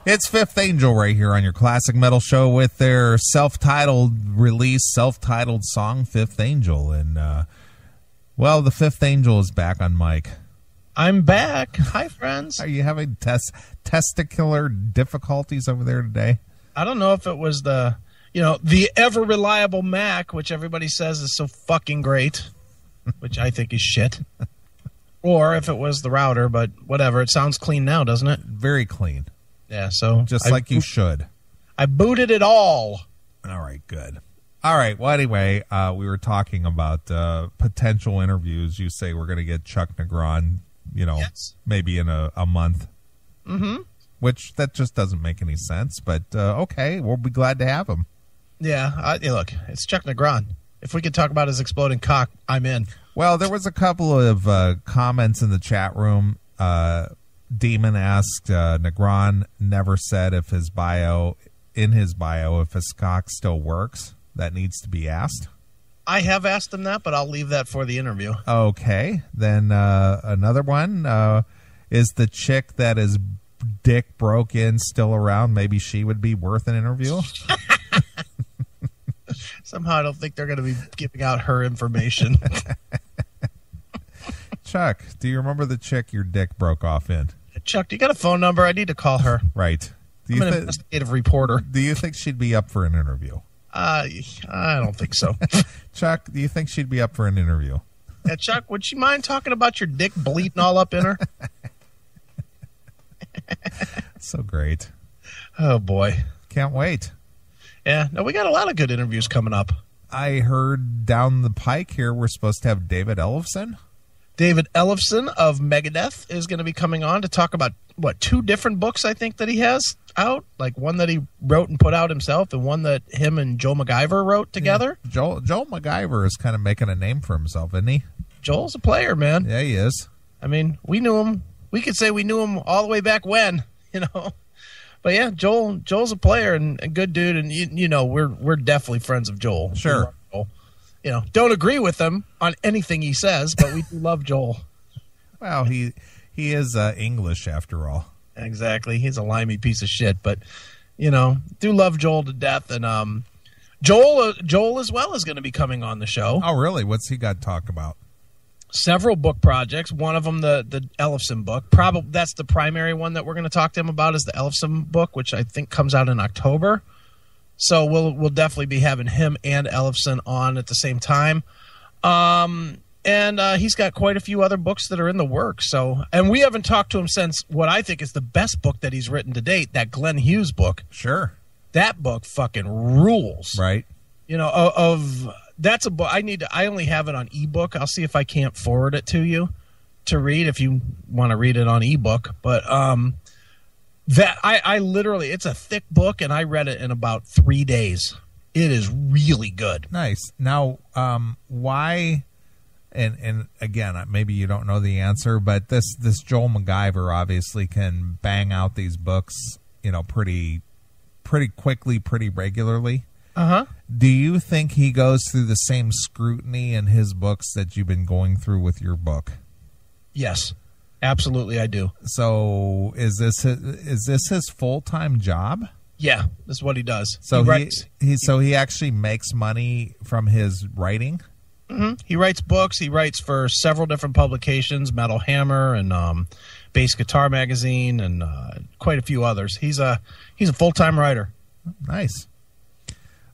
It's Fifth Angel right here on your Classic Metal Show with their self-titled song, Fifth Angel. And, well, the Fifth Angel is back on mic. I'm back. Hi, friends. Are you having testicular difficulties over there today? I don't know if it was the ever-reliable Mac, which everybody says is so fucking great, which I think is shit. Or if it was the router, but whatever. It sounds clean now, doesn't it? Very clean. Yeah, so just like you should. I booted it all. All right, good. All right. Well, anyway, we were talking about potential interviews. You say we're going to get Chuck Negron, yes, maybe in a month. Mm-hmm. Which that just doesn't make any sense. But okay, we'll be glad to have him. Yeah. Look, it's Chuck Negron. If we could talk about his exploding cock, I'm in. Well, there was a couple of comments in the chat room. Demon asked, Negron never said if his bio, if his cock still works. That needs to be asked. I have asked him that, but I'll leave that for the interview. Okay. Then another one, is the chick that his dick broke in still around? Maybe she would be worth an interview. Somehow I don't think they're going to be giving out her information. Chuck, do you remember the chick your dick broke off in? Chuck, do you got a phone number? I need to call her. Right. I'm an investigative reporter. Do you think she'd be up for an interview? I don't think so. Chuck, do you think she'd be up for an interview? Yeah, Chuck, would she mind talking about your dick bleeding all up in her? So great. Oh, boy. Can't wait. Yeah, no, we got a lot of good interviews coming up. I heard down the pike here we're supposed to have David Ellefson. David Ellefson of Megadeth is going to be coming on to talk about, two different books I think that he has out? Like one that he wrote and put out himself and one that him and Joe MacGyver wrote together? Yeah. Joe MacGyver is kind of making a name for himself, isn't he? Joel's a player, man. Yeah, he is. I mean, we knew him. We could say we knew him all the way back when, But yeah, Joel's a player and a good dude, and we're definitely friends of Joel. Sure. Don't agree with him on anything he says, but we do love Joel. Well, he is English after all. Exactly. He's a limey piece of shit, but do love Joel to death. And Joel as well is going to be coming on the show. Oh, really? What's he got to talk about? Several book projects. One of them, the Ellefson book. Probably that's the primary one that we're going to talk to him about is the Ellefson book, which I think comes out in October. So we'll definitely be having him and Ellefson on at the same time. And he's got quite a few other books that are in the works. And we haven't talked to him since what I think is the best book that he's written to date, that Glenn Hughes book. Sure. That book fucking rules. Right. That's a book I only have it on ebook. I'll see if I can't forward it to you to read if you want to read it on ebook. But that I literally, it's a thick book and I read it in about 3 days. It is really good. Nice. Now, why? And again, maybe you don't know the answer, but this Joel MacGyver obviously can bang out these books, pretty quickly, pretty regularly. Uh-huh. Do you think he goes through the same scrutiny in his books that you've been going through with your book? Yes, absolutely I do. So is this his full-time job? Yeah, that's what he does. So he actually makes money from his writing? Mm-hmm. He writes books. He writes for several different publications, Metal Hammer and Bass Guitar Magazine and quite a few others. He's a full-time writer. Nice.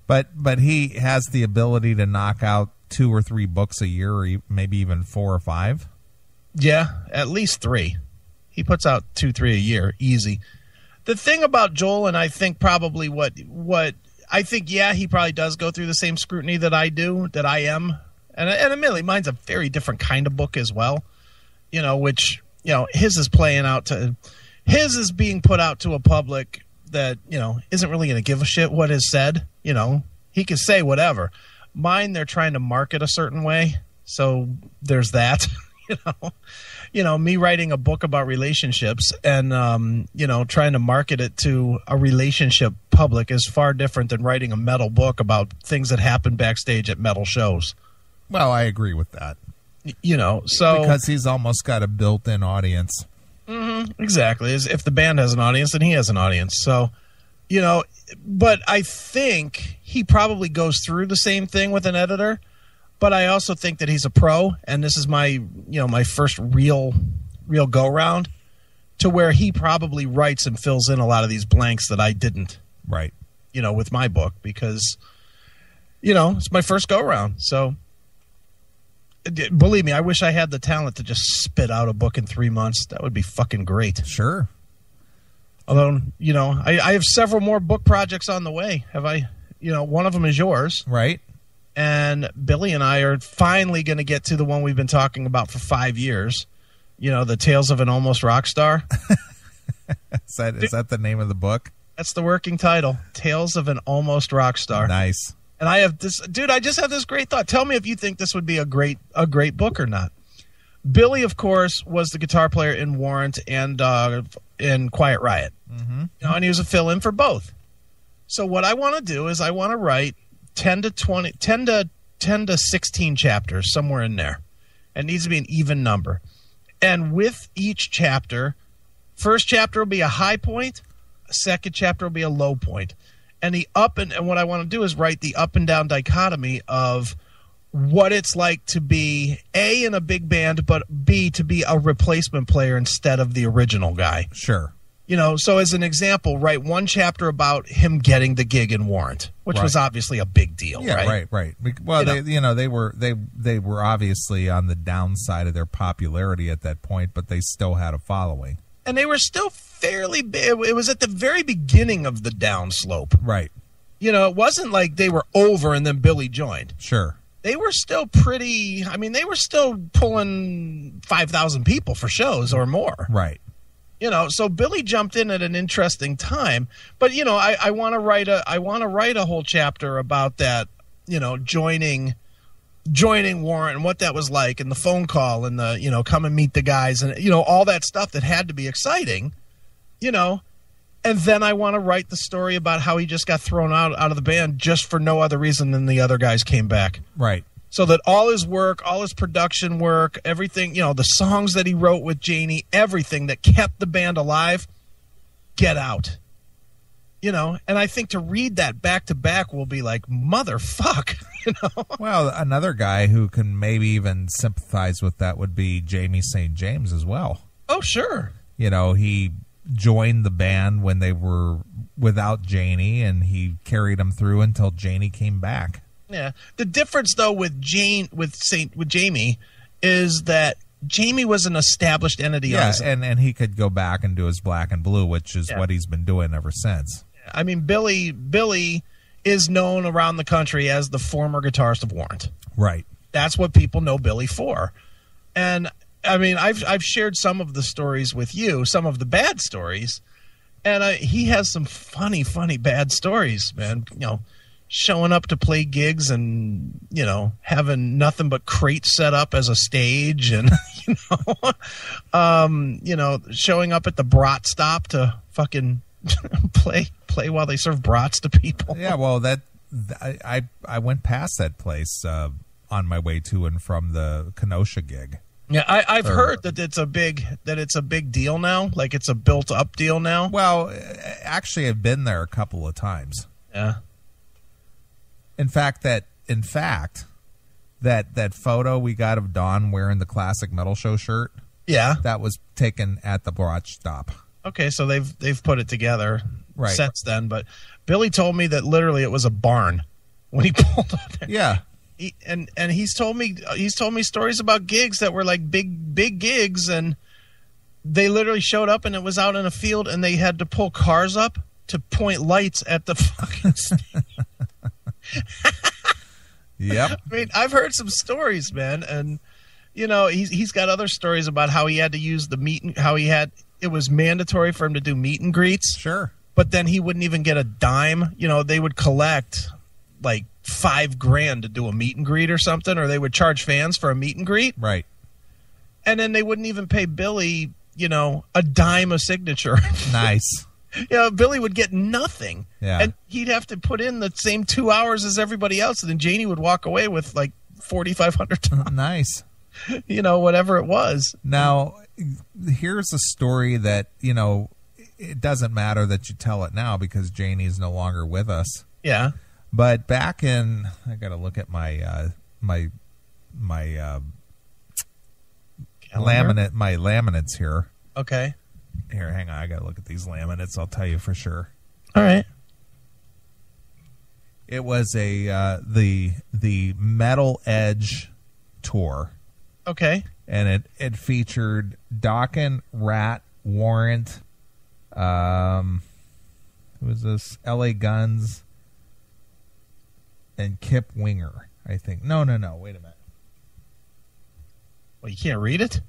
But he has the ability to knock out 2 or 3 books a year, or maybe even 4 or 5. Yeah, at least 3. He puts out 2, 3 a year, easy. The thing about Joel, and I think probably what I think, yeah, he probably does go through the same scrutiny that I am, and admittedly, mine's a very different kind of book as well. Which his is his is being put out to a public that isn't really going to give a shit what is said. He can say whatever. Mine, they're trying to market a certain way, so there's that. Me writing a book about relationships and trying to market it to a relationship public is far different than writing a metal book about things that happen backstage at metal shows. Well, I agree with that. So because he's almost got a built-in audience. Exactly. As if the band has an audience, then he has an audience. So, but I think he probably goes through the same thing with an editor. But I also think that he's a pro, and this is my first real go round, to where he probably writes and fills in a lot of these blanks that I didn't. Right. With my book, because it's my first go round. So believe me, I wish I had the talent to just spit out a book in 3 months. That would be fucking great. Sure. Although, I have several more book projects on the way. One of them is yours. Right. And Billy and I are finally going to get to the one we've been talking about for 5 years. The Tales of an Almost Rock Star. Is that the name of the book? That's the working title. Tales of an Almost Rock Star. Nice. And I have this, dude, I just have this great thought. Tell me if you think this would be a great book or not. Billy, of course, was the guitar player in Warrant and in Quiet Riot. Mm-hmm. And he was a fill-in for both. So what I want to do is I want to write 10 to 16 chapters, somewhere in there. It needs to be an even number. And with each chapter, first chapter will be a high point, second chapter will be a low point. And and what I want to do is write the up and down dichotomy of what it's like to be A, in a big band, but B, to be a replacement player instead of the original guy. Sure. So as an example, write one chapter about him getting the gig in Warrant, which was obviously a big deal. Yeah, right. Well, they were obviously on the downside of their popularity at that point, but they still had a following. And they were still fairly big. It was at the very beginning of the downslope. Right. It wasn't like they were over and then Billy joined. Sure. They were still they were still pulling 5,000 people for shows or more. Right. So Billy jumped in at an interesting time, but I want to write a whole chapter about that, joining Warrant and what that was like, and the phone call and the come and meet the guys and all that stuff that had to be exciting, and then I want to write the story about how he just got thrown out of the band just for no other reason than the other guys came back. Right. So that all his work, all his production work, everything, the songs that he wrote with Janie, everything that kept the band alive, get out. And I think to read that back to back will be like, motherfuck, Well, another guy who can maybe even sympathize with that would be Jamie St. James as well. Oh, sure. He joined the band when they were without Janie, and he carried them through until Janie came back. Yeah. The difference, though, with Jamie is that Jamie was an established entity. Yeah, and he could go back and do his Black and Blue, which is what he's been doing ever since. I mean, Billy is known around the country as the former guitarist of Warrant. Right. That's what people know Billy for. And, I mean, I've shared some of the stories with you, some of the bad stories, and he has some funny bad stories, man. Showing up to play gigs and, having nothing but crates set up as a stage and, showing up at the brat stop to fucking play while they serve brats to people. Yeah, well, I went past that place on my way to and from the Kenosha gig. Yeah, I've heard that it's a big deal now. Like it's a built up deal now. Well, actually, I've been there a couple of times. Yeah. In fact, that photo we got of Don wearing the Classic Metal Show shirt, that was taken at the brat stop. Okay, so they've put it together since then. But Billy told me that literally it was a barn when he pulled up there. Yeah, and he's told me stories about gigs that were like big gigs, and they literally showed up and it was out in a field, and they had to pull cars up to point lights at the fucking stage. Yep. I mean, I've heard some stories, man, and he's got other stories about how he had to use it was mandatory for him to do meet and greets. Sure. But then he wouldn't even get a dime. They would collect like $5,000 to do a meet and greet or something, or they would charge fans for a meet and greet. Right. And then they wouldn't even pay Billy, a dime a signature. Nice. Billy would get nothing. Yeah. And he'd have to put in the same 2 hours as everybody else, and then Janie would walk away with like $4,500. Nice. whatever it was. Now, here's a story that, it doesn't matter that you tell it now because Janie is no longer with us. Yeah. But back in, I got to look at my laminates here. Okay. Here, hang on. I got to look at these laminates. I'll tell you for sure. All right. It was the Metal Edge tour. Okay. And it featured Dawkins, Rat, Warrant, who was this? LA Guns, and Kip Winger, I think. No. Wait a minute. Well, you can't read it?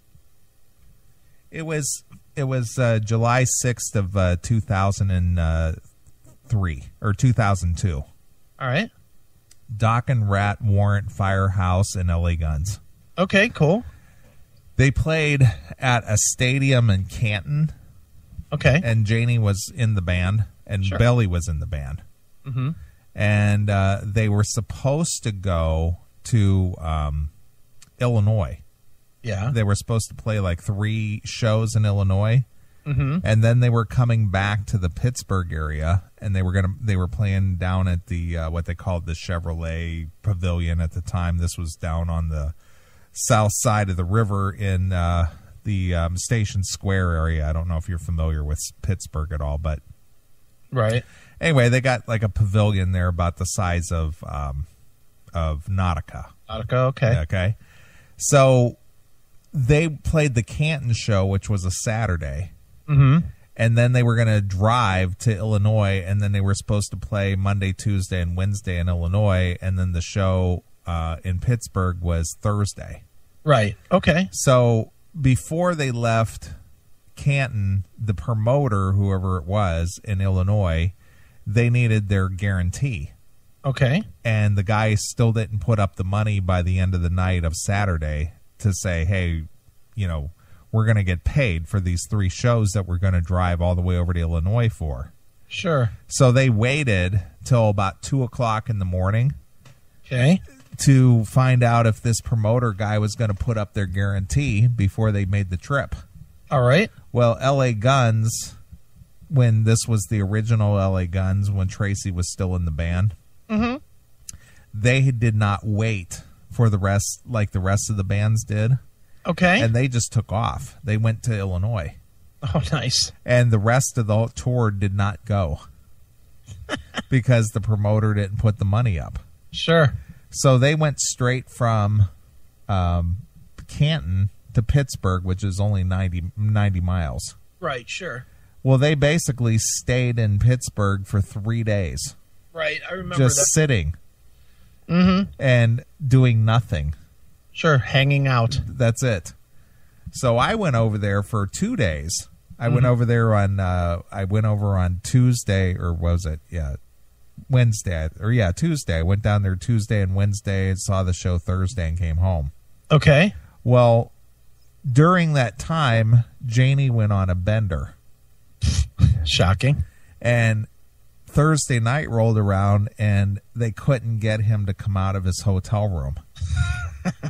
It was July 6th of 2003 or 2002. All right. Dawkins, Rat, Warrant, Firehouse, and LA Guns. Okay, cool. They played at a stadium in Canton. Okay. And Janie was in the band, and Sure. Billy was in the band. Mm-hmm. And they were supposed to go to Illinois. Yeah. They were supposed to play like 3 shows in Illinois. Mm-hmm. And then they were coming back to the Pittsburgh area, and they were playing down at the what they called the Chevrolet Pavilion at the time. This was down on the south side of the river in the Station Square area. I don't know if you're familiar with Pittsburgh at all, but Right. anyway, they got like a pavilion there about the size of Nautica. Okay. Okay, so they played the Canton show, which was a Saturday. Mm-hmm. And then they were going to drive to Illinois, and then they were supposed to play Monday, Tuesday, and Wednesday in Illinois, and then the show in Pittsburgh was Thursday. Right. Okay. So before they left Canton, the promoter, whoever it was in Illinois, they needed their guarantee. Okay. And the guy still didn't put up the money by the end of the night of Saturday to say, hey, we're going to get paid for these 3 shows that we're going to drive all the way over to Illinois for. Sure. So they waited till about 2:00 in the morning Okay. to find out if this promoter guy was going to put up their guarantee before they made the trip. All right. Well, LA Guns, when this was the original LA Guns, when Tracy was still in the band, Mm-hmm. they did not wait for the rest like the rest of the bands did. Okay. And they just took off. They went to Illinois. Oh, nice. And the rest of the tour did not go because the promoter didn't put the money up. Sure. So they went straight from Canton to Pittsburgh, which is only 90 miles. Right. Sure. Well, they basically stayed in Pittsburgh for 3 days. Right. I remember Just that. sitting Mm-hmm. and doing nothing. Sure. Hanging out. That's it. So I went over there for 2 days. I went over there on Tuesday, or was it? Yeah, Wednesday. Tuesday. I went down there Tuesday and Wednesday and saw the show Thursday and came home. Okay. Well, during that time, Janie went on a bender. Shocking. And Thursday night rolled around and they couldn't get him to come out of his hotel room.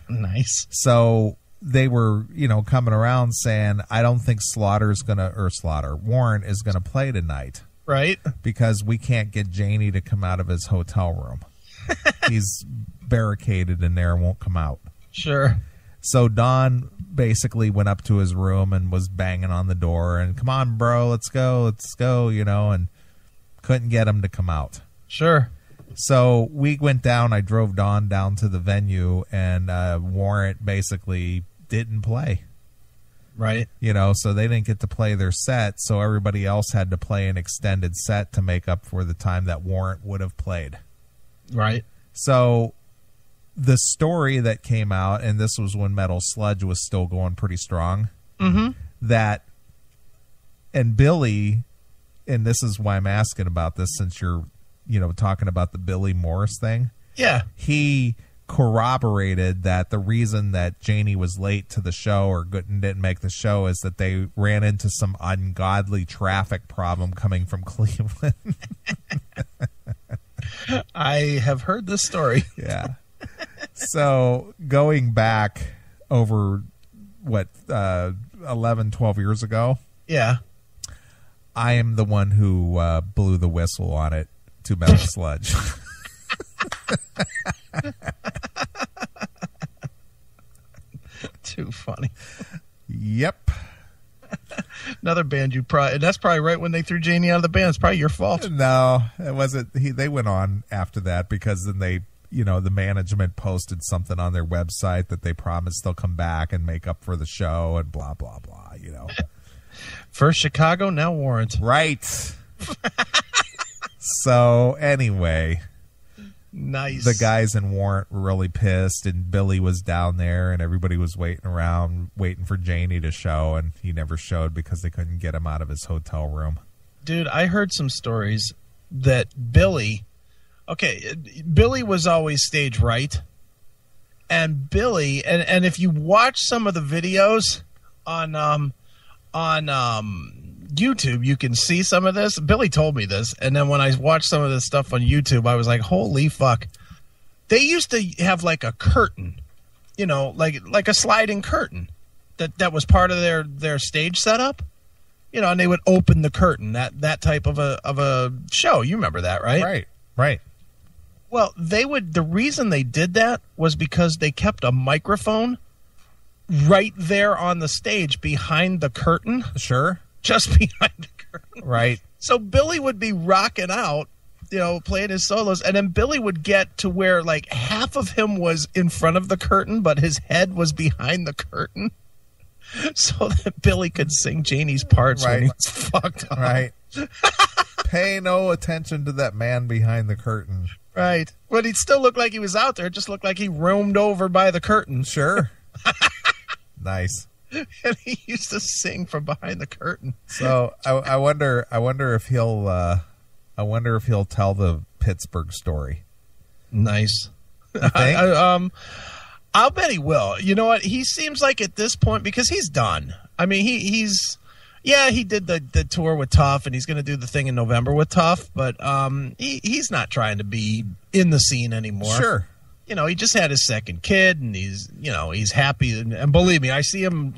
Nice. So they were, coming around saying, I don't think Warren is going to play tonight Right. because we can't get Janie to come out of his hotel room. He's barricaded in there and won't come out. Sure. So Don basically went up to his room and was banging on the door and, come on, bro, let's go, and couldn't get him to come out. Sure. So we went down. I drove Don down to the venue, and Warrant basically didn't play. Right. So they didn't get to play their set, so everybody else had to play an extended set to make up for the time that Warrant would have played. Right. So the story that came out, and this was when Metal Sludge was still going pretty strong, and Billy, and this is why I'm asking about this since you're, talking about the Billy Morris thing. Yeah. He corroborated that the reason that Janie was late to the show or didn't make the show is that they ran into some ungodly traffic problem coming from Cleveland. I have heard this story. Yeah. So going back, over what 11, 12 years ago. Yeah. I am the one who blew the whistle on it to Metal Sludge. Too funny. Yep. Another band you probably, and that's probably right when they threw Janie out of the band. It's probably your fault. No, it wasn't. They went on after that because then they, the management posted something on their website that they promised they'll come back and make up for the show and blah, blah, blah, First Chicago, now Warrant. Right. So anyway, nice. The guys in Warrant were really pissed, and Billy was down there, and everybody was waiting around, waiting for Janie to show, and he never showed because they couldn't get him out of his hotel room. Dude, I heard some stories that Billy was always stage right, and Billy, and if you watch some of the videos on YouTube, you can see some of this. Billy told me this, and then when I watched some of this stuff on YouTube, I was like, holy fuck. They used to have like a curtain, like a sliding curtain that was part of their stage setup, and they would open the curtain, that type of a show. You remember that, right? Right. Well, the reason they did that was because they kept a microphone right there on the stage behind the curtain. Sure. Just behind the curtain. Right. So Billy would be rocking out, playing his solos, and then Billy would get to where like half of him was in front of the curtain, but his head was behind the curtain, so that Billy could sing Janie's parts when he was fucked up. Right. Pay no attention to that man behind the curtain. Right. But he'd still look like he was out there. It just looked like he roamed over by the curtain. Sure. Nice. And he used to sing from behind the curtain. So I wonder if he'll tell the Pittsburgh story. Nice. You think? I'll bet he will. You know what? He seems like at this point, because he's done. I mean, he did the tour with Tough, and he's going to do the thing in November with Tough, but he's not trying to be in the scene anymore. Sure. He just had his second kid, and he's happy. And believe me, I see him,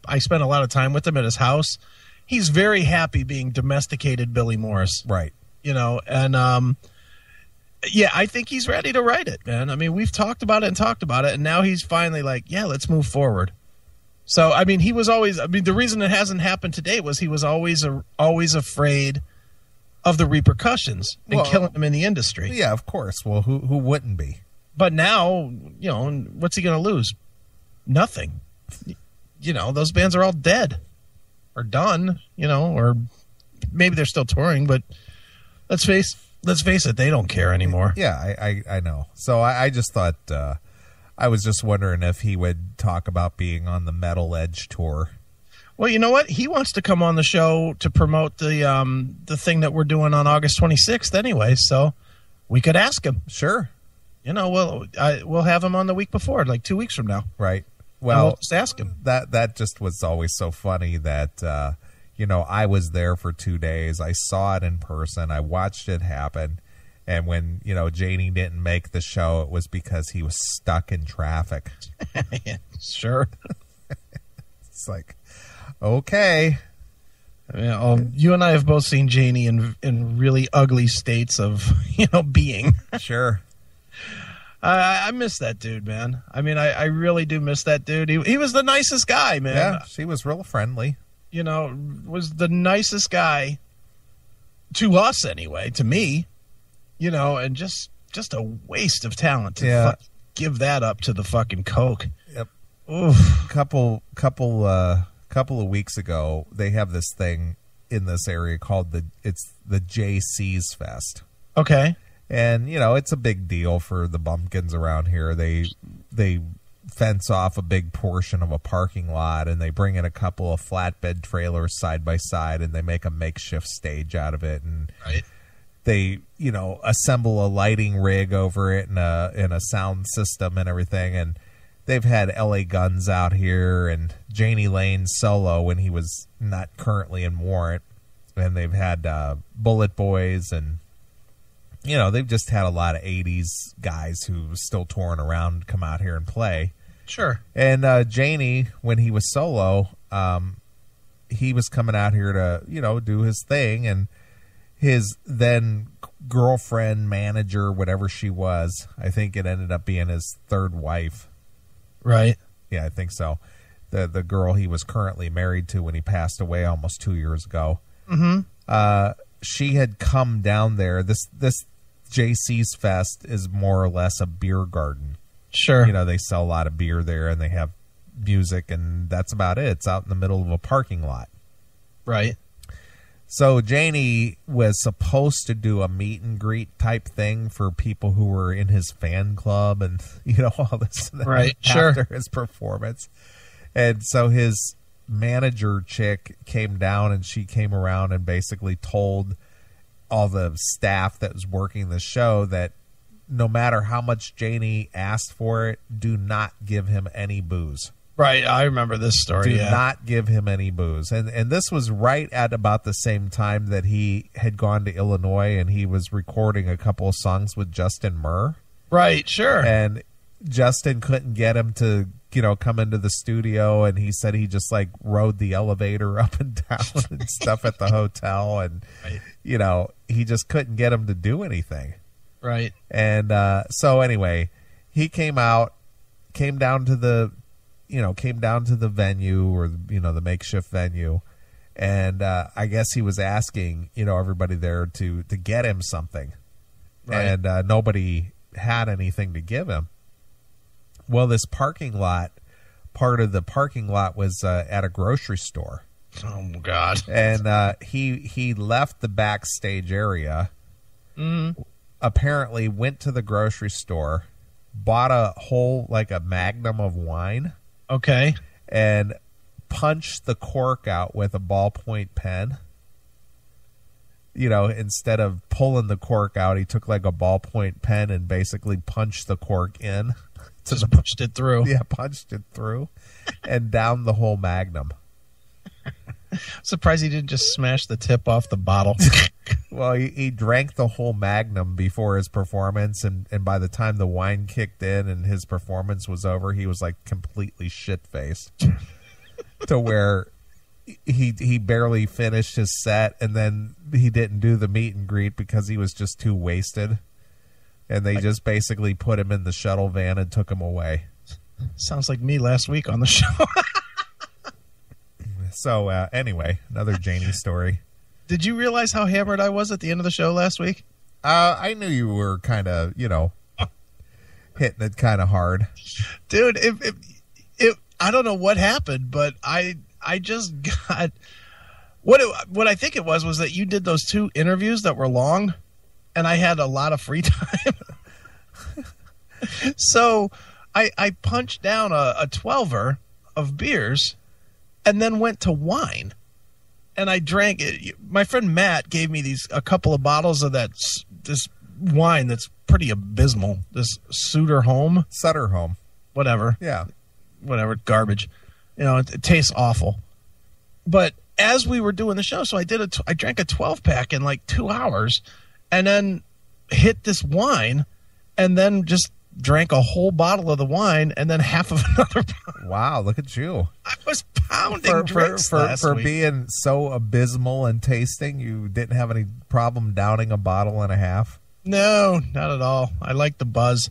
I spent a lot of time with him at his house. He's very happy being domesticated Billy Morris. Right. And I think he's ready to write it, man. I mean, we've talked about it, and now he's finally like, yeah, let's move forward. So, I mean, the reason it hasn't happened today was he was always afraid of the repercussions and killing him in the industry. Yeah, of course. Well, who wouldn't be? But now, what's he going to lose? Nothing. Those bands are all dead or done, or maybe they're still touring, but let's face it, they don't care anymore. Yeah, I know. So I just thought, I was just wondering if he would talk about being on the Metal Edge tour. Well, you know what? He wants to come on the show to promote the thing that we're doing on August 26th anyway, so we could ask him. Sure. We'll have him on the week before, like 2 weeks from now. Right. Well, we'll just ask him. That just was always so funny that, I was there for 2 days. I saw it in person. I watched it happen. And when, Janie didn't make the show, it was because he was stuck in traffic. Sure. It's like, okay. You and I have both seen Janie in really ugly states of, being. Sure. I miss that dude, man. I mean, I really do miss that dude. He was the nicest guy, man. Yeah, she was real friendly. Was the nicest guy to us anyway, to me. And just a waste of talent to give that up to the fucking coke. Yep. Oof. Couple of weeks ago, they have this thing in this area called the JC's Fest. Okay. And it's a big deal for the bumpkins around here. They fence off a big portion of a parking lot, and they bring in a couple of flatbed trailers side by side, and they make a makeshift stage out of it. And right. They, assemble a lighting rig over it and a sound system and everything. And they've had LA Guns out here and Janie Lane solo when he was not currently in Warrant. And they've had Bullet Boys, and they've just had a lot of 80s guys who still touring around come out here and play. Sure. And Janie, when he was solo, he was coming out here to, do his thing. And his then girlfriend, manager, whatever she was, I think it ended up being his third wife. Right. Yeah, I think so. The girl he was currently married to when he passed away almost 2 years ago. Mm-hmm. She had come down there. This JC's Fest is more or less a beer garden. Sure. They sell a lot of beer there, and they have music, and that's about it. It's out in the middle of a parking lot. Right. So Janie was supposed to do a meet and greet type thing for people who were in his fan club and, all this right. after Sure. his performance. And so his manager chick came down, and she came around and basically told all the staff that was working the show that no matter how much Janie asked for it, do not give him any booze. Right. I remember this story. Do not give him any booze. And this was right at about the same time that he had gone to Illinois, and he was recording a couple of songs with Justin Murr. Right. Sure. And Justin couldn't get him to, come into the studio, and he said he just rode the elevator up and down and stuff at the hotel. And, right. He just couldn't get him to do anything. Right. And so anyway, he came down to the venue, or, the makeshift venue. And I guess he was asking, everybody there to get him something. Right. And nobody had anything to give him. Well, this part of the parking lot was at a grocery store. Oh, God. And he left the backstage area, apparently went to the grocery store, bought a whole, a magnum of wine. Okay. And punched the cork out with a ballpoint pen. Instead of pulling the cork out, he took a ballpoint pen and basically punched the cork in. Just punched it through. Yeah, punched it through and down the whole magnum. Surprised he didn't just smash the tip off the bottle. Well, he drank the whole magnum before his performance, and by the time the wine kicked in and his performance was over, he was completely shit-faced to where he barely finished his set, and then he didn't do the meet and greet because he was just too wasted. And they just basically put him in the shuttle van and took him away. Sounds like me last week on the show. So, anyway, another Janie story. Did you realize how hammered I was at the end of the show last week? I knew you were kind of, hitting it kind of hard. Dude, I don't know what happened, but I just got... What I think it was that you did those 2 interviews that were long, and I had a lot of free time. So I punched down a 12er of beers and then went to wine. And I drank it. My friend Matt gave me a couple of bottles of this wine that's pretty abysmal. This Sutter Home. Whatever. Yeah. Whatever. Garbage. It tastes awful. But as we were doing the show, so I drank a 12-pack in 2 hours, and then hit this wine, and then just drank a whole bottle of the wine, and then half of another bottle. Wow, look at you. I was pounding drinks last for week. being so abysmal in tasting, you didn't have any problem downing a bottle and a half? No, not at all. I like the buzz.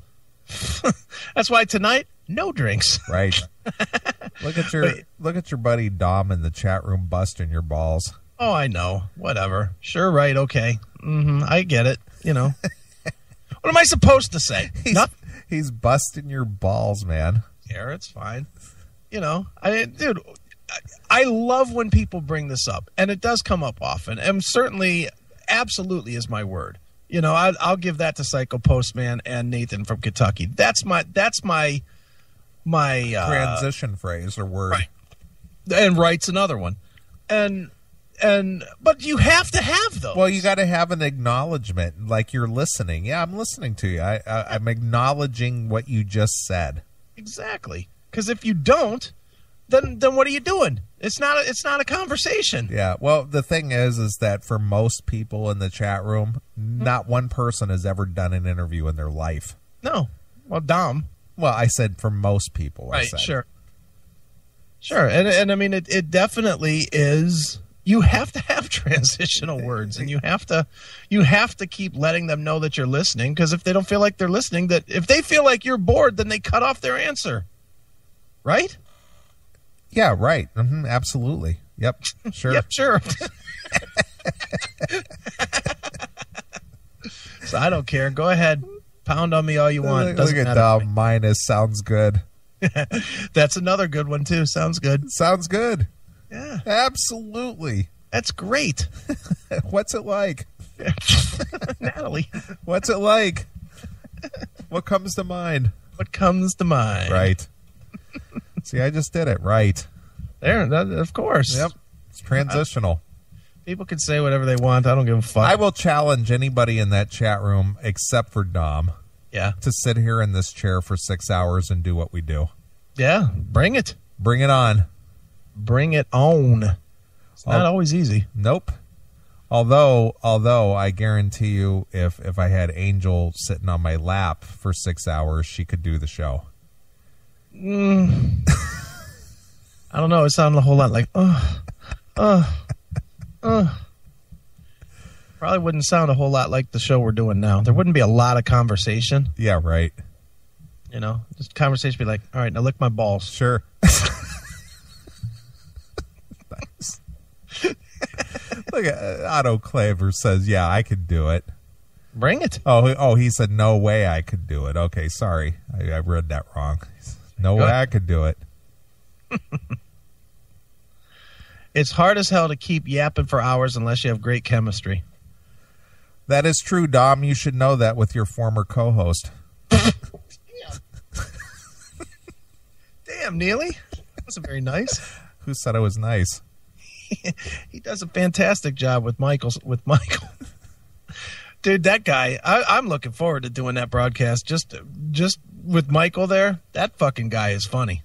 That's why tonight, no drinks. Right. Look at your buddy Dom in the chat room busting your balls. Oh, I know. Whatever. Sure, right, okay. I get it. What am I supposed to say? He's busting your balls, man. Yeah, it's fine. I love when people bring this up, and it does come up often. And certainly, absolutely is my word. I'll give that to Psycho Postman and Nathan from Kentucky. That's my transition phrase or word. Right. And right's another one. But you have to have those. Well, you got to have an acknowledgement, like you're listening. Yeah, I'm listening to you. I'm acknowledging what you just said. Exactly. Because if you don't, then what are you doing? It's not a conversation. Yeah. Well, the thing is that for most people in the chat room, not one person has ever done an interview in their life. No. Well, Dom. Well, I said for most people. Right, I said. Sure. And I mean, it definitely is. You have to have transitional words, and you have to keep letting them know that you're listening, because if they don't feel like they're listening, that if they feel like you're bored, then they cut off their answer. Right? Yeah, right. Absolutely. Yep. Sure. Yep, sure. So I don't care. Go ahead. Pound on me all you want. Look at Dom. Minus sounds good. That's another good one, too. Sounds good. Sounds good. Yeah. Absolutely. That's great. What's it like? Natalie. What's it like? What comes to mind? What comes to mind? Right. See, I just did it. Right. There, of course. Yep. It's transitional. People can say whatever they want. I don't give a fuck. I will challenge anybody in that chat room, except for Dom, to sit here in this chair for 6 hours and do what we do. Yeah. Bring it. Bring it on. Bring it on. It's not always easy. Nope. Although I guarantee you, if I had Angel sitting on my lap for 6 hours, she could do the show. I don't know. It sounded a whole lot like, Probably wouldn't sound a whole lot like the show we're doing now. There wouldn't be a lot of conversation. Yeah, right. You know, just conversation be like, all right, now lick my balls. Sure. Nice. Look at Otto Claver says, yeah, I could do it. Bring it. Oh, he said, no way I could do it. Okay, sorry. I read that wrong. No way I could do it. It's hard as hell to keep yapping for hours unless you have great chemistry. That is true, Dom. You should know that with your former co-host. Damn, Neeley. That wasn't very nice. Who said I was nice? He does a fantastic job with Michael. Dude, that guy, I'm looking forward to doing that broadcast. Just with Michael there, that fucking guy is funny.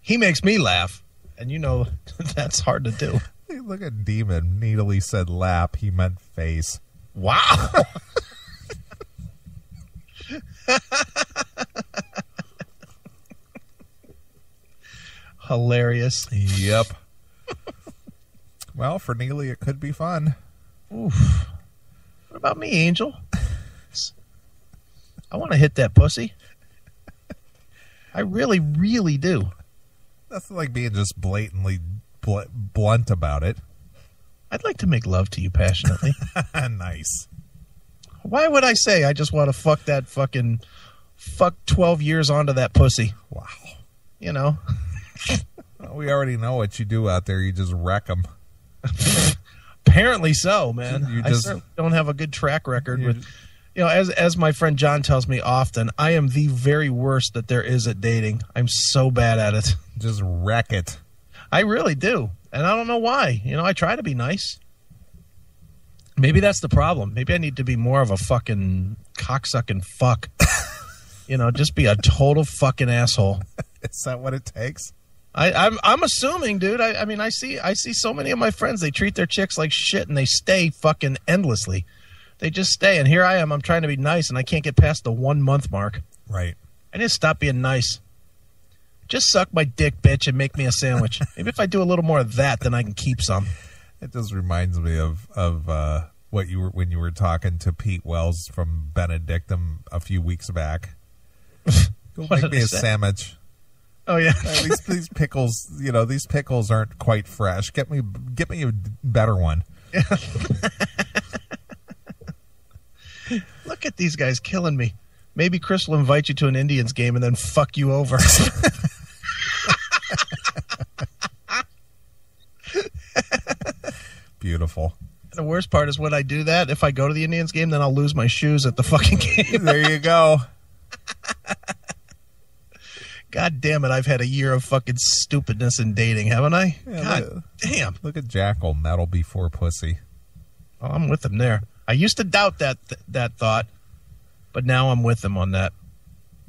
He makes me laugh. And you know, that's hard to do. Look at Demon. Needly said lap. He meant face. Wow. Hilarious. Yep. Well, for Neely, it could be fun. Oof. What about me, Angel? I want to hit that pussy. I really, really do. That's like being just blatantly blunt about it. I'd like to make love to you passionately. Nice. Why would I say I just want to fuck 12 years onto that pussy? Wow. You know? Well, we already know what you do out there. You just wreck them. Apparently so, man. I certainly don't have a good track record with... You know, as my friend John tells me often, I am the very worst that there is at dating. I'm so bad at it. Just wreck it. I really do. And I don't know why. You know, I try to be nice. Maybe that's the problem. Maybe I need to be more of a fucking cocksucking fuck. You know, just be a total fucking asshole. Is that what it takes? I'm assuming, dude. I mean, I see so many of my friends, they treat their chicks like shit and they stay fucking endlessly. They just stay, and here I am. I'm trying to be nice, and I can't get past the 1 month mark. Right. I need to stop being nice. Just suck my dick, bitch, and make me a sandwich. Maybe if I do a little more of that, then I can keep some. It just reminds me of what you were when you were talking to Pete Wells from Benedictum a few weeks back. Go make me a sandwich. Oh yeah, these pickles. You know, these pickles aren't quite fresh. Get me a better one. Yeah. Look at these guys killing me. Maybe Chris will invite you to an Indians game and then fuck you over. Beautiful. The worst part is when I do that, if I go to the Indians game, then I'll lose my shoes at the fucking game. There you go. God damn it, I've had a year of fucking stupidness in dating, haven't I? Yeah, God damn. Look at Jackal, metal before pussy. Oh, I'm with him there. I used to doubt that thought, but now I'm with him on that.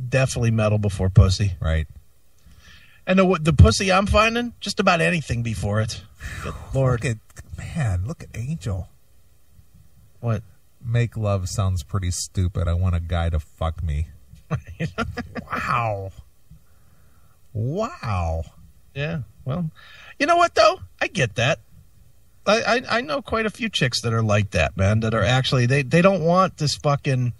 Definitely metal before pussy. Right. And the pussy I'm finding, just about anything before it. Good Lord. Look at Angel. What? Make love sounds pretty stupid. I want a guy to fuck me. Wow. Wow. Yeah. Well, you know what though? I get that. I know quite a few chicks that are like that, man, that are actually, they don't want this fucking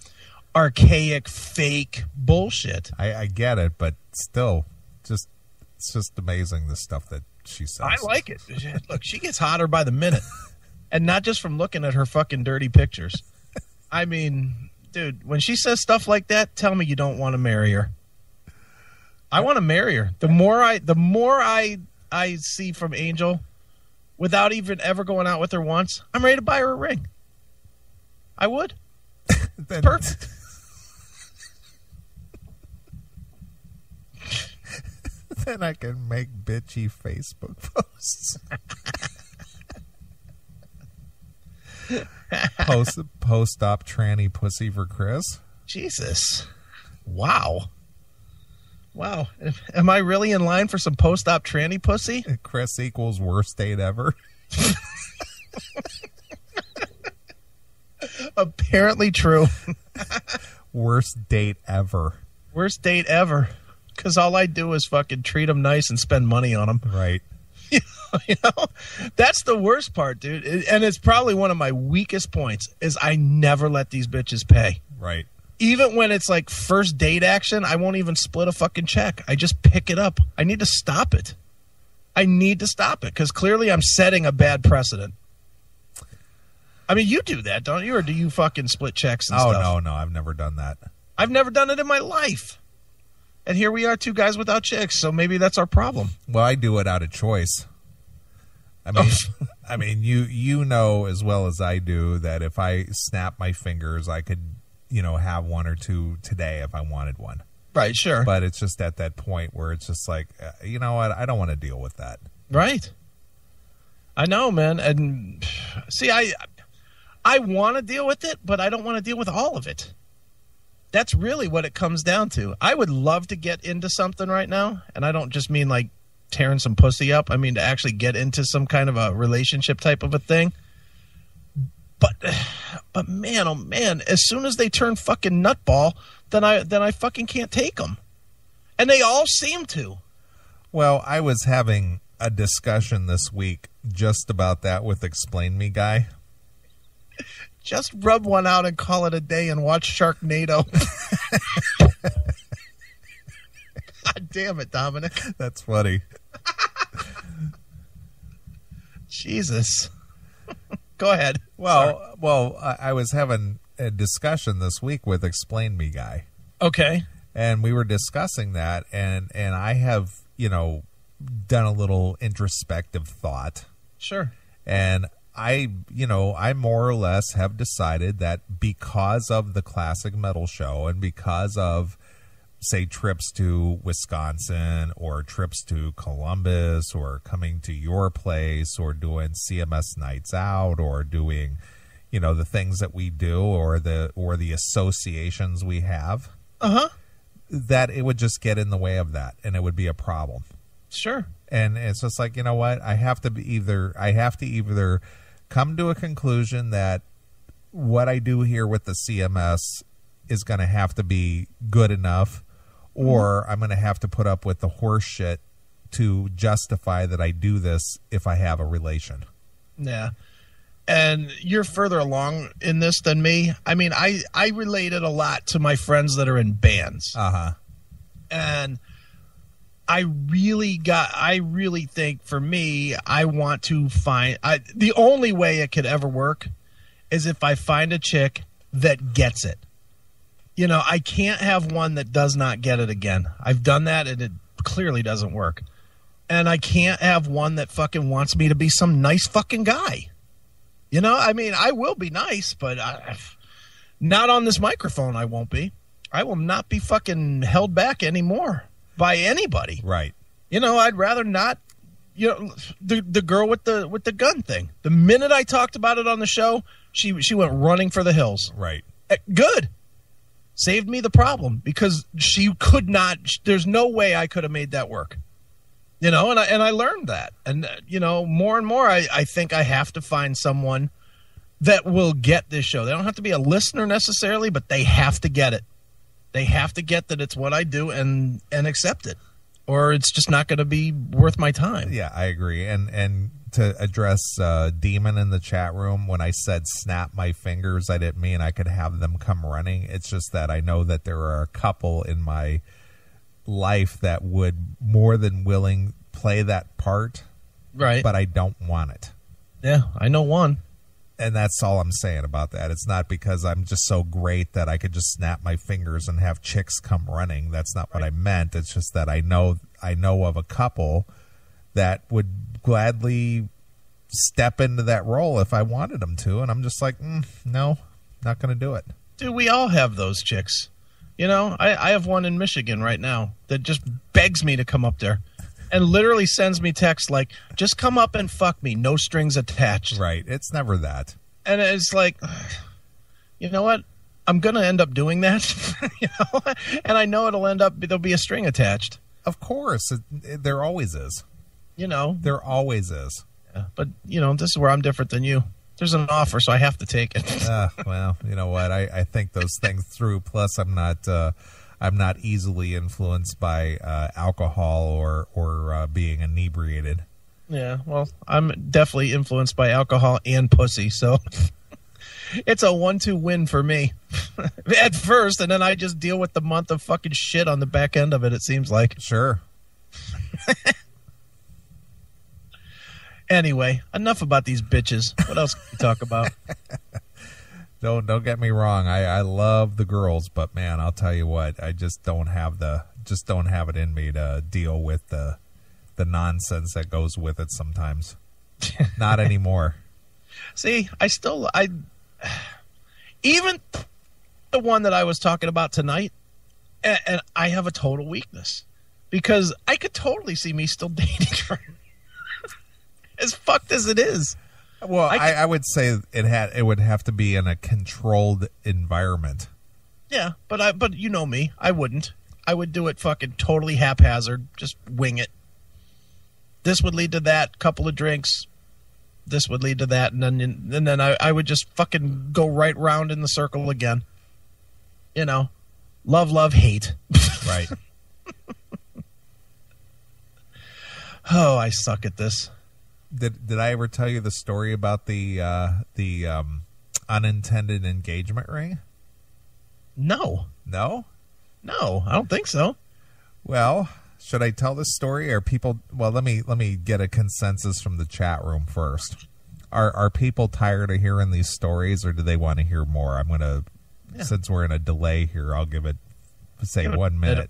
archaic, fake bullshit. I get it, but still, it's just amazing the stuff that she says. I like it. Look, she gets hotter by the minute. And not just from looking at her fucking dirty pictures. I mean, dude, when she says stuff like that, tell me you don't want to marry her. I want to marry her. The more I see from Angel, without even ever going out with her once, I'm ready to buy her a ring. I would. Perfect. Then I can make bitchy Facebook posts. Post-op tranny pussy for Chris. Jesus. Wow. Am I really in line for some post-op tranny pussy? Chris equals worst date ever. Apparently true. Worst date ever. Worst date ever. Because all I do is fucking treat them nice and spend money on them. Right. You know, that's the worst part, dude. And it's probably one of my weakest points is I never let these bitches pay. Right. Even when it's like first date action, I won't even split a fucking check. I just pick it up. I need to stop it. Because clearly I'm setting a bad precedent. I mean, you do that, don't you? Or do you fucking split checks and stuff? Oh, no. I've never done that. I've never done it in my life. And here we are, two guys without chicks, so maybe that's our problem. Well, I do it out of choice. I mean, you know as well as I do that if I snap my fingers, I could, have one or two today if I wanted one. Right, sure. But it's just at that point where it's just like, you know what? I don't want to deal with that. Right. I know, man. And see, I want to deal with it, but I don't want to deal with all of it. That's really what it comes down to. I would love to get into something right now, and I don't just mean like tearing some pussy up. I mean to actually get into some kind of a relationship type of a thing. But man, oh man, as soon as they turn fucking nutball, then I fucking can't take them. And they all seem to. Well, I was having a discussion this week just about that with Explain Me Guy. Just rub one out and call it a day and watch Sharknado. God damn it, Dominic. That's funny. Jesus. Go ahead. Well, I was having a discussion this week with Explain Me Guy. Okay. And we were discussing that, and I have, done a little introspective thought. Sure. And I more or less have decided that because of the Classic Metal Show and because of, say, trips to Wisconsin or trips to Columbus or coming to your place or doing CMS Nights Out or doing, the things that we do or the associations we have, that it would just get in the way of that and it would be a problem. Sure. And it's just like, you know what? I have to either come to a conclusion that what I do here with the CMS is going to have to be good enough, or I'm going to have to put up with the horse shit to justify that I do this if I have a relation. Yeah. And you're further along in this than me. I mean, I related a lot to my friends that are in bands. And I really think for me, I want to find the only way it could ever work is if I find a chick that gets it. I can't have one that does not get it again. I've done that and it clearly doesn't work. And I can't have one that fucking wants me to be some nice fucking guy. I mean, I will be nice, but not on this microphone. I won't be. I will not be fucking held back anymore by anybody. Right. I'd rather not. The girl with the gun thing. The minute I talked about it on the show, she went running for the hills. Right. Good. Saved me the problem because she could not. There's no way I could have made that work. And I learned that. And more and more, I think I have to find someone that will get this show. They don't have to be a listener necessarily, but they have to get it. They have to get that it's what I do and accept it, or it's just not going to be worth my time. Yeah, I agree. And to address Demon in the chat room, when I said snap my fingers, I didn't mean I could have them come running. It's just that I know that there are a couple in my life that would more than willing play that part, Right. but I don't want it. Yeah, I know one. And that's all I'm saying about that. It's not because I'm just so great that I could just snap my fingers and have chicks come running. That's not what I meant. It's just that I know of a couple that would gladly step into that role if I wanted them to. And I'm just like, no, not going to do it. Dude, we all have those chicks. You know, I have one in Michigan right now that just begs me to come up there and literally sends me texts like, just come up and fuck me, no strings attached. Right. It's never that. And it's like, you know what? I'm going to end up doing that. You know? And I know there'll be a string attached. Of course. There always is. You know? There always is. Yeah. But, you know, this is where I'm different than you. There's an offer, so I have to take it. Well, you know what? I think those things through. Plus, I'm not easily influenced by alcohol or being inebriated. Yeah, well, I'm definitely influenced by alcohol and pussy, so it's a 1-2 win for me at first, and then I just deal with the month of fucking shit on the back end of it, it seems like. Sure. Anyway, enough about these bitches. What else can we talk about? Don't get me wrong. I love the girls, but man, I'll tell you what, I just don't have it in me to deal with the nonsense that goes with it sometimes. Not anymore. See, even the one that I was talking about tonight, and I have a total weakness because I could totally see me still dating her. As fucked as it is. Well, I would say it would have to be in a controlled environment. Yeah, but you know me, I wouldn't. I would do it fucking totally haphazard, just wing it. This would lead to that, couple of drinks. This would lead to that, and then I would just fucking go right round in the circle again. You know, love, hate. Right. Oh, I suck at this. Did I ever tell you the story about the unintended engagement ring? No. No? No, I don't think so. Well, should I tell this story? Or people? Well, let me get a consensus from the chat room first. Are people tired of hearing these stories, or do they want to hear more? I'm gonna, since we're in a delay here, I'll give it 1 minute.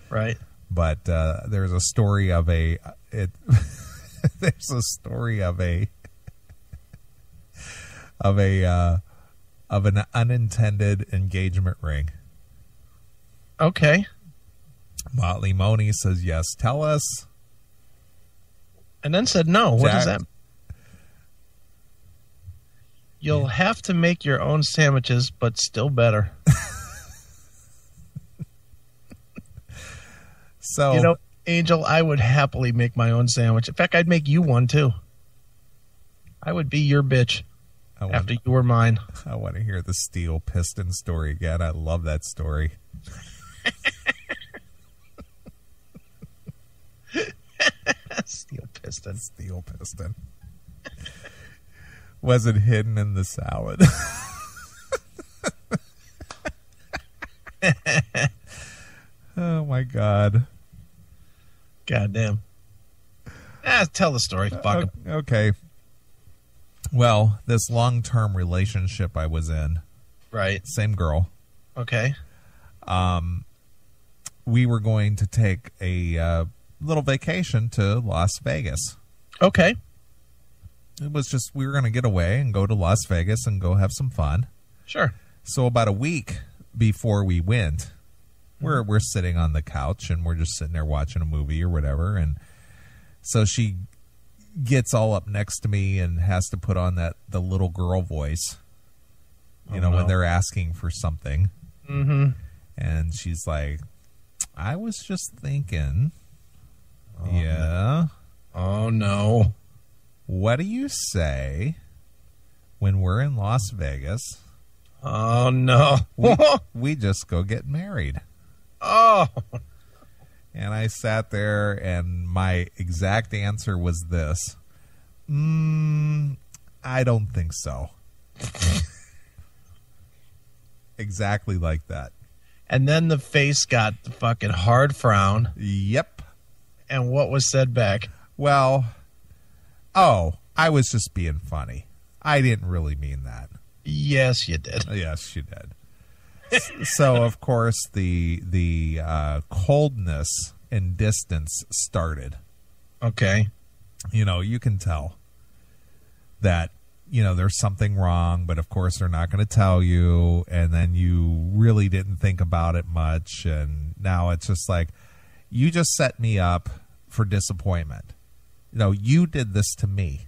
Right. But there's a story of there's a story of an unintended engagement ring. Okay. Motley Moni says yes. Tell us. And then said no. What does that mean? You'll have to make your own sandwiches, but still better. So, you know, Angel, I would happily make my own sandwich. In fact, I'd make you one too. I would be your bitch after you were mine. I want to hear the steel piston story again. I love that story. Steel piston. Steel piston. Was it hidden in the salad? Oh my God. Goddamn. Tell the story. Fuck 'em. Okay. Well, this long-term relationship I was in. Right. Same girl. Okay. We were going to take a little vacation to Las Vegas. Okay. It was just, we were going to get away and go to Las Vegas and go have some fun. Sure. So about a week before we went, we're sitting on the couch and we're just sitting there watching a movie or whatever. And so she gets all up next to me and has to put on the little girl voice, when they're asking for something. Mm-hmm. And she's like, I was just thinking, No. Oh, no. What do you say when we're in Las Vegas Oh, no. We just go get married. Oh. And I sat there, and my exact answer was this. I don't think so. Exactly like that. And then the face got the fucking hard frown. Yep. And what was said back? Well, I was just being funny. I didn't really mean that. Yes, you did. Yes, you did. So, of course, the coldness and distance started. Okay. You can tell that, there's something wrong, but of course they're not going to tell you, and then you really didn't think about it much, and now it's just like, you just set me up for disappointment. You did this to me.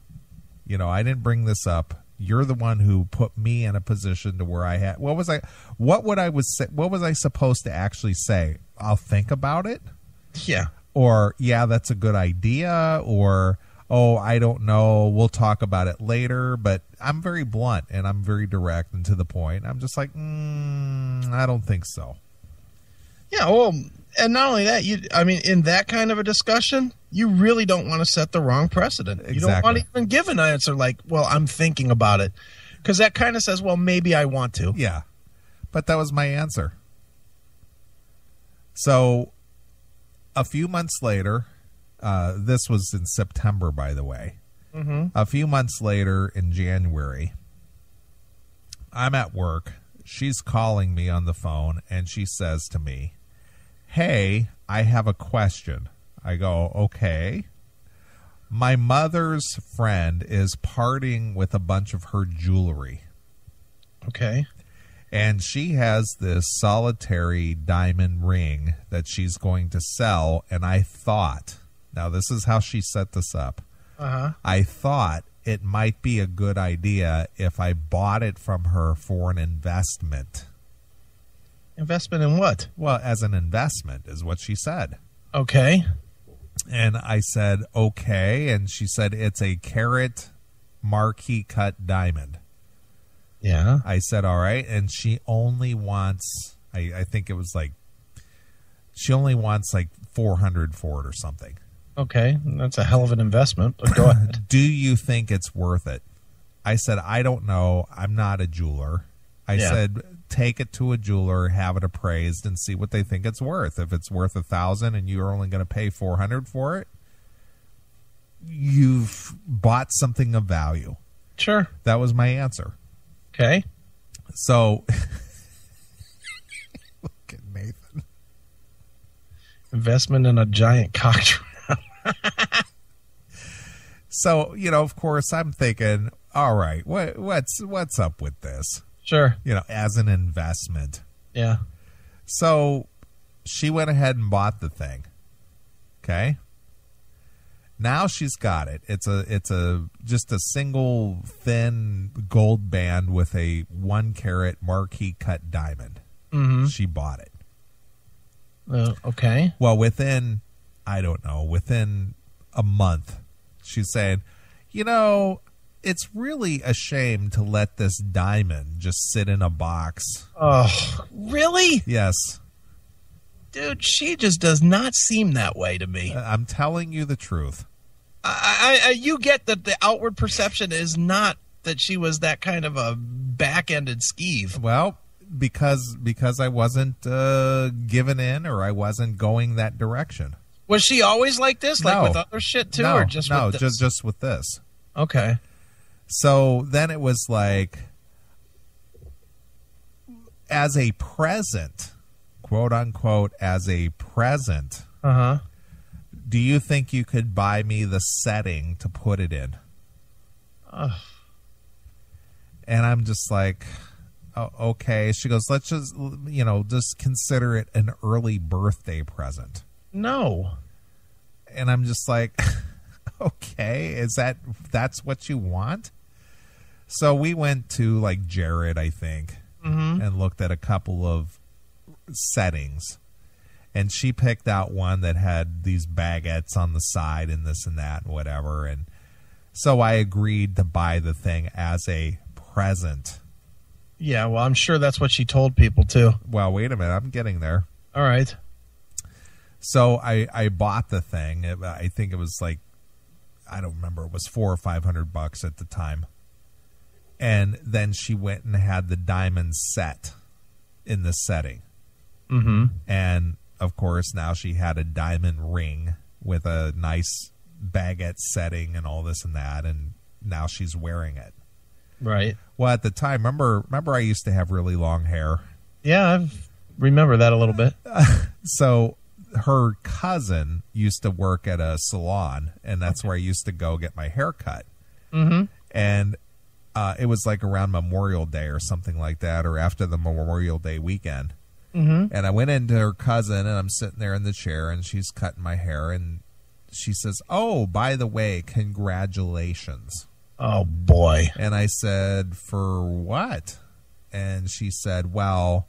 I didn't bring this up. You're the one who put me in a position to where I had. What was I supposed to actually say? I'll think about it. Yeah. Or, yeah, that's a good idea. Or, oh, I don't know. We'll talk about it later. But I'm very blunt and I'm very direct and to the point. I'm just like, I don't think so. Yeah. Well, and not only that, in that kind of a discussion, you really don't want to set the wrong precedent. Exactly. You don't want to even give an answer like, well, I'm thinking about it. Because that kind of says, well, maybe I want to. Yeah. But that was my answer. So a few months later, this was in September, by the way. Mm-hmm. A few months later in January, I'm at work. She's calling me on the phone, and she says to me, "Hey, I have a question." I go, "Okay." My mother's friend is parting with a bunch of her jewelry. Okay. And she has this solitary diamond ring that she's going to sell. And I thought, now this is how she set this up. I thought it might be a good idea if I bought it from her for an investment. Investment in what? Well, as an investment is what she said. Okay. And I said, okay. And she said, it's a carat marquee cut diamond. Yeah. I said, all right. And she only wants, I think it was like, she only wants like $400 for it or something. Okay. That's a hell of an investment, but go ahead. Do you think it's worth it? I said, I don't know. I'm not a jeweler. I said, take it to a jeweler, have it appraised, and see what they think it's worth. If it's worth $1,000 and you're only going to pay $400 for it, you've bought something of value. Sure. That was my answer. Okay. So, look at Nathan. Investment in a giant cock trap. So, of course, I'm thinking, all right, what's up with this? Sure. As an investment. Yeah. So she went ahead and bought the thing. Okay. Now she's got it. It's just a single thin gold band with a 1 carat marquee cut diamond. Mm-hmm. She bought it. Okay. Well, within a month, she's saying, it's really a shame to let this diamond just sit in a box. Oh, really? Yes. Dude, she just does not seem that way to me. I'm telling you the truth. You get that the outward perception is not that she was that kind of a back-ended skeeve. Well, because I wasn't giving in, or I wasn't going that direction. Was she always like this? Like with other shit too? No, or just no, with this? just with this. Okay. So then it was like, as a present, quote unquote, as a present, do you think you could buy me the setting to put it in? And I'm just like, oh, okay. She goes, let's just, just consider it an early birthday present. No. And I'm just like, okay, that's what you want? So we went to like Jared, I think, and looked at a couple of settings. And she picked out one that had these baguettes on the side and this and that and whatever. And so I agreed to buy the thing as a present Yeah, well, I'm sure that's what she told people, too. Well, wait a minute. I'm getting there. All right. So I bought the thing. I think it was like, I don't remember. It was $400 or $500 at the time. And then she went and had the diamond set in the setting. Mm-hmm. And, of course, now she had a diamond ring with a nice baguette setting and all this and that. And now she's wearing it. Right. Well, at the time, remember I used to have really long hair? Yeah, I remember that a little bit. So her cousin used to work at a salon, and that's where I used to go get my hair cut. Mm-hmm. And it was like around Memorial Day or something like that, or after the Memorial Day weekend. Mm-hmm. And I went into her cousin, and I'm sitting there in the chair, and she's cutting my hair, and she says, "Oh, by the way, congratulations." Oh, boy. And I said, "For what?" And she said, "Well,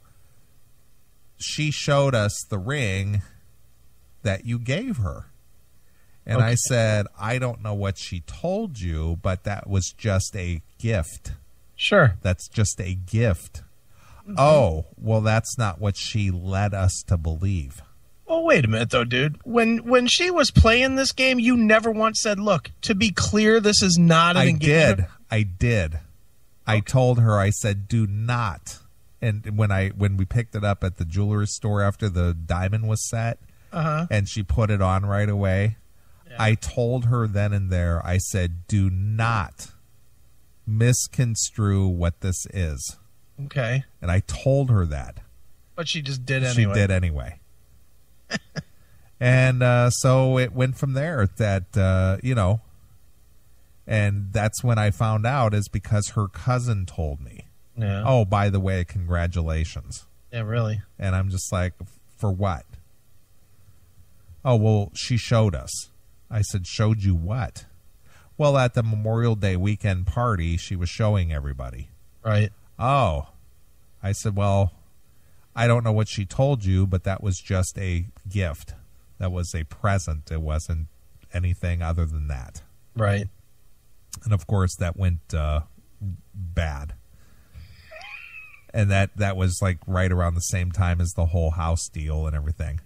she showed us the ring that you gave her." And Okay. I said, "I don't know what she told you, but that was just a gift. Sure. That's just a gift." Mm-hmm. Oh, well, that's not what she led us to believe. Oh, wait a minute, though, dude. When she was playing this game, you never once said, "Look, to be clear, this is not an engagement." I did. I told her, I said, "Do not." And when we picked it up at the jewelry store after the diamond was set, and she put it on right away, yeah. I told her then and there, I said, "Do not misconstrue what this is." Okay. And I told her that. But she just did anyway. She did anyway. And so it went from there that, and that's when I found out is because her cousin told me. Yeah. Oh, by the way, congratulations. Yeah, really. And I'm just like, for what? Oh, well, she showed us. I said, "Showed you what?" Well, at the Memorial Day weekend party, she was showing everybody. Right. Oh. I said, "Well, I don't know what she told you, but that was just a gift. That was a present. It wasn't anything other than that." Right. And, of course, that went bad. And that was, like, right around the same time as the whole house deal and everything.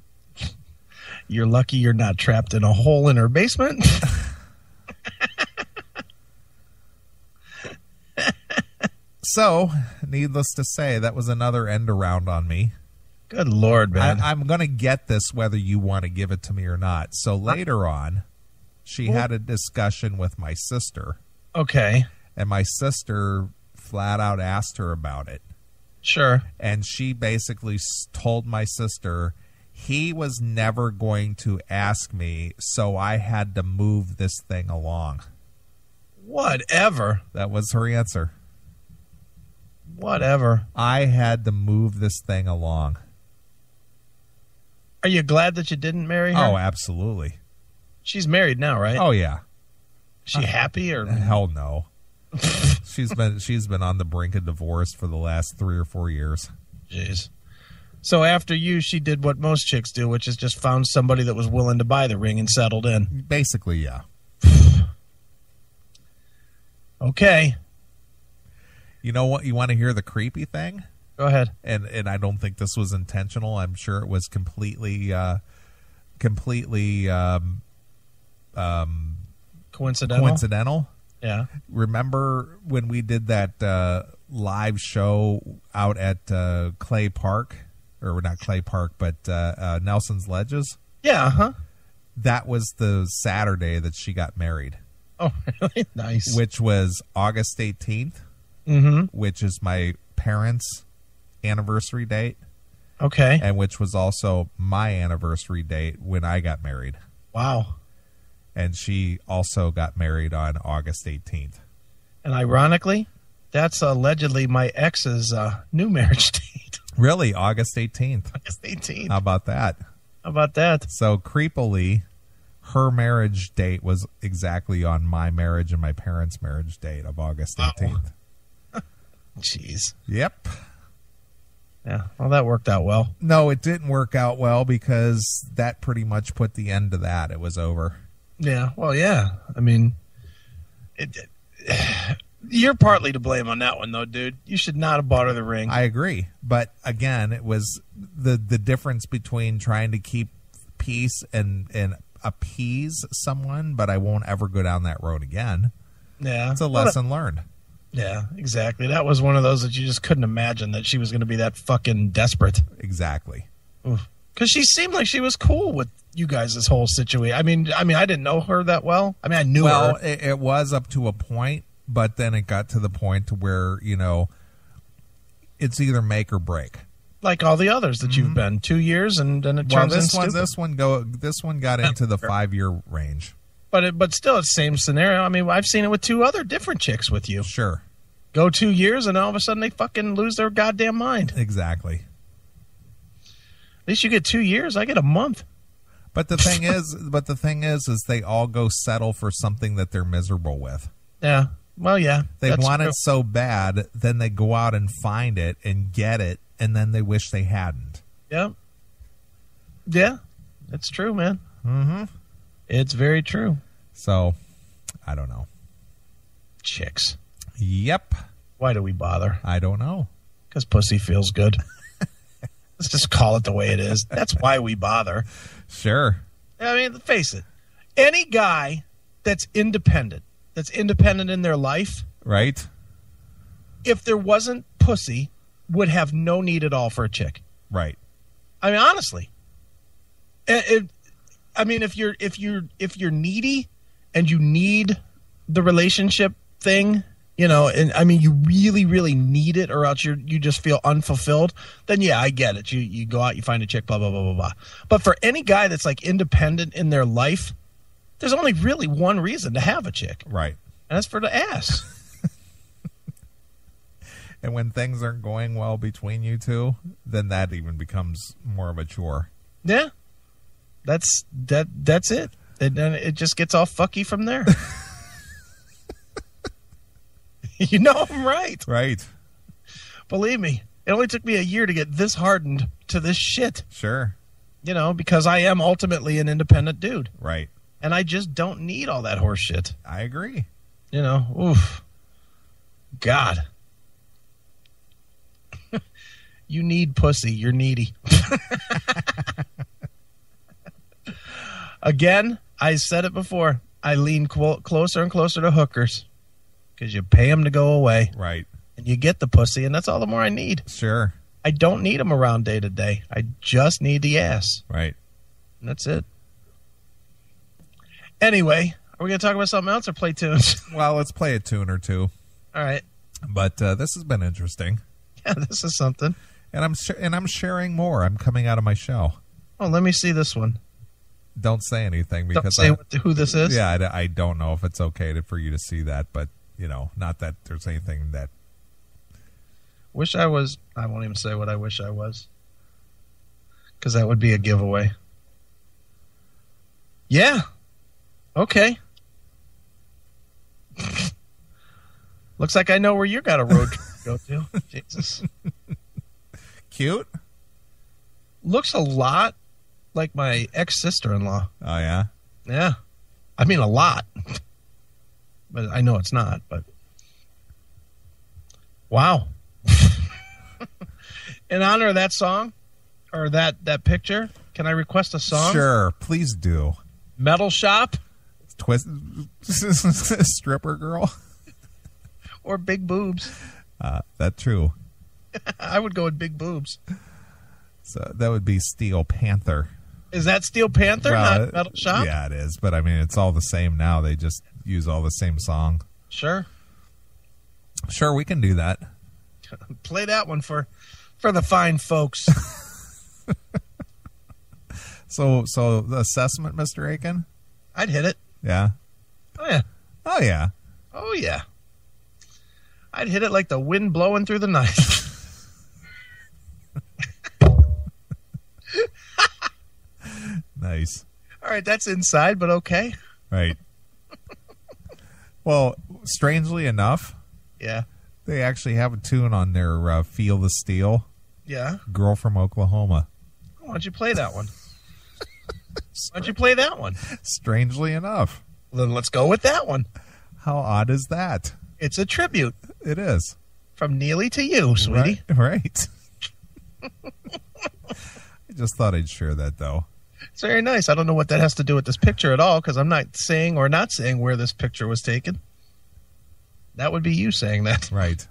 You're lucky you're not trapped in a hole in her basement. So, needless to say, that was another end around on me. Good Lord, man. I'm going to get this whether you want to give it to me or not. So later on, she had a discussion with my sister. Okay. And my sister flat out asked her about it. Sure. And she basically told my sister he was never going to ask me, so I had to move this thing along. Whatever. That was her answer. Whatever. I had to move this thing along. Are you glad that you didn't marry her? Oh, absolutely. She's married now, right? Oh, yeah. Is she happy or? Hell no. She's been on the brink of divorce for the last 3 or 4 years. Jeez. So after you, she did what most chicks do, which is just found somebody that was willing to buy the ring and settled in. Basically, yeah. Okay. You know what? You want to hear the creepy thing? Go ahead. And I don't think this was intentional. I'm sure it was completely coincidental. Yeah. Remember when we did that live show out at Clay Park? Or not Clay Park, but Nelson's Ledges? Yeah, huh? That was the Saturday that she got married. Oh, really? Nice. Which was August 18th, which is my parents' anniversary date. Okay. And which was also my anniversary date when I got married. Wow. And she also got married on August 18th. And ironically, that's allegedly my ex's new marriage date. Really? August 18th? August 18th. How about that? How about that? So creepily, her marriage date was exactly on my marriage and my parents' marriage date of August 18th. Jeez. Yep. Yeah. Well, that worked out well. No, it didn't work out well because that pretty much put the end to that. It was over. Yeah. Well, yeah. I mean, You're partly to blame on that one, though, dude. You should not have bought her the ring. I agree. But again, it was the difference between trying to keep peace and appease someone, but I won't ever go down that road again. Yeah. It's a lesson learned. Yeah, exactly. That was one of those that you just couldn't imagine that she was going to be that fucking desperate. Exactly. Because she seemed like she was cool with you guys this whole situation. I mean, I didn't know her that well. I mean, I knew her. Well, it was up to a point, but then it got to the point to where, you know, it's either make or break. Like all the others that you've been 2 years, and then it turns into this one got into the 5-year range. But still, it's the same scenario. I mean, I've seen it with 2 other different chicks with you. Sure. Go 2 years, and all of a sudden they fucking lose their goddamn mind. Exactly. At least you get 2 years. I get a month. But the thing is they all go settle for something that they're miserable with. Yeah. Well, yeah. They want it so bad, then they go out and find it and get it, and then they wish they hadn't. Yeah. Yeah. It's true, man. Mm-hmm. It's very true. So, I don't know. Chicks. Yep. Why do we bother? I don't know. Because pussy feels good. Let's just call it the way it is. That's why we bother. Sure. I mean, face it. Any guy that's independent in their life, right? If there wasn't pussy, would have no need at all for a chick. Right. I mean, honestly. I mean, if you're needy and you need the relationship thing, you know, and I mean, you really, really need it, or else you just feel unfulfilled, then yeah, I get it. You go out, you find a chick, blah, blah, blah, blah, blah. But for any guy that's like independent in their life, there's only really one reason to have a chick. Right. And that's for the ass. And when things aren't going well between you two, then that even becomes more of a chore. Yeah. That's it. And then it just gets all fucky from there. You know I'm right. Right. Believe me, it only took me a year to get this hardened to this shit. Sure. You know, because I am ultimately an independent dude. Right. And I just don't need all that horse shit. I agree. You know, oof. God. You need pussy. You're needy. Again, I said it before. I lean closer and closer to hookers because you pay them to go away. Right. And you get the pussy, and that's all the more I need. Sure. I don't need them around day to day. I just need the ass. Right. And that's it. Anyway, are we going to talk about something else or play tunes? Well, let's play a tune or two. All right. But this has been interesting. Yeah, this is something. And I'm sharing more. I'm coming out of my shell. Oh, let me see this one. Don't say anything because don't say who this is. Yeah, I don't know if it's okay for you to see that, but you know, not that there's anything that. Wish I was. I won't even say what I wish I was, because that would be a giveaway. Yeah. Okay. Looks like I know where you got a road trip to go to. Jesus. Cute. Looks a lot like my ex-sister-in-law. Oh, yeah? Yeah. I mean, a lot. But I know it's not, but. Wow. In honor of that song, or that picture, can I request a song? Sure, please do. Metal Shop? Stripper girl? Or Big Boobs? That's true. I would go with Big Boobs. So that would be Steel Panther. Is that Steel Panther, not Metal Shop? Yeah, it is. But I mean, it's all the same now. They just use all the same song. Sure. Sure, we can do that. Play that one for the fine folks. So the assessment, Mr. Aiken? I'd hit it. Yeah. Oh, yeah. Oh, yeah. Oh, yeah. I'd hit it like the wind blowing through the night. Nice. All right, that's inside, but okay. Right. Well, strangely enough, yeah, they actually have a tune on their Feel the Steel. Yeah. Girl from Oklahoma. Why don't you play that one? Why don't you play that one? Strangely enough. Then let's go with that one. How odd is that? It's a tribute It is. from Neeley to you, sweetie. Right. I just thought I'd share that, though. It's very nice. I don't know what that has to do with this picture at all, because I'm not saying or not saying where this picture was taken. That would be you saying that. Right.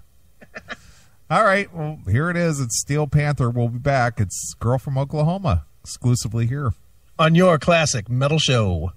All right. Well, here it is. It's Steel Panther. We'll be back. It's Girl from Oklahoma, exclusively here On your classic metal show.